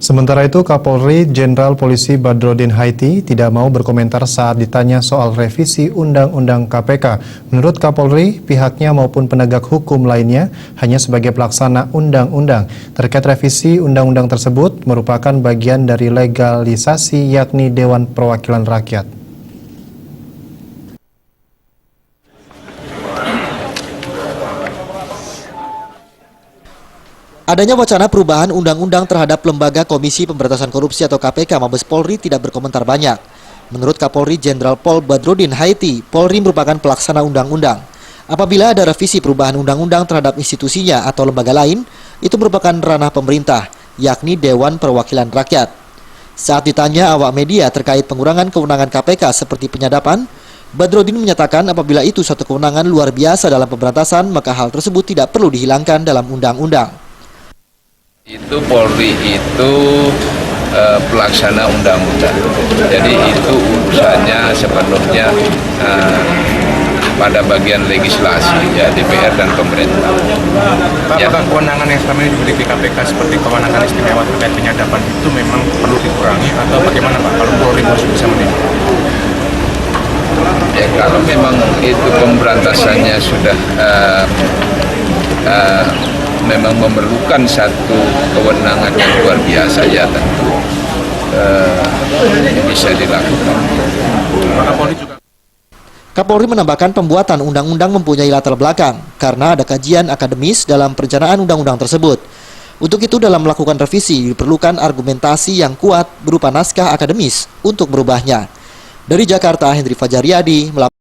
Sementara itu, Kapolri Jenderal Polisi Badrodin Haiti tidak mau berkomentar saat ditanya soal revisi Undang-Undang KPK. Menurut Kapolri, pihaknya maupun penegak hukum lainnya hanya sebagai pelaksana undang-undang. Terkait revisi undang-undang tersebut merupakan bagian dari legalisasi, yakni Dewan Perwakilan Rakyat. Adanya wacana perubahan undang-undang terhadap Lembaga Komisi Pemberantasan Korupsi atau KPK Mabes Polri tidak berkomentar banyak. Menurut Kapolri Jenderal Pol Badrodin Haiti, Polri merupakan pelaksana undang-undang. Apabila ada revisi perubahan undang-undang terhadap institusinya atau lembaga lain, itu merupakan ranah pemerintah, yakni Dewan Perwakilan Rakyat. Saat ditanya awak media terkait pengurangan kewenangan KPK seperti penyadapan, Badrodin menyatakan apabila itu suatu kewenangan luar biasa dalam pemberantasan, maka hal tersebut tidak perlu dihilangkan dalam undang-undang. Itu Polri itu pelaksana undang-undang, jadi itu urusannya sepenuhnya pada bagian legislasi, ya DPR dan pemerintah. Apakah kewenangan yang selama ini dimiliki KPK seperti kewenangan istimewa terkait penyadapan itu memang perlu dikurangi atau bagaimana Pak? Kalau Polri masih bisa menilai? Ya kalau memang itu pemberantasannya sudah memang memerlukan satu kewenangan yang luar biasa, ya tentu bisa dilakukan. Kapolri menambahkan pembuatan undang-undang mempunyai latar belakang karena ada kajian akademis dalam perencanaan undang-undang tersebut. Untuk itu dalam melakukan revisi diperlukan argumentasi yang kuat berupa naskah akademis untuk merubahnya. Dari Jakarta, Hendri Fajaryadi melaporkan.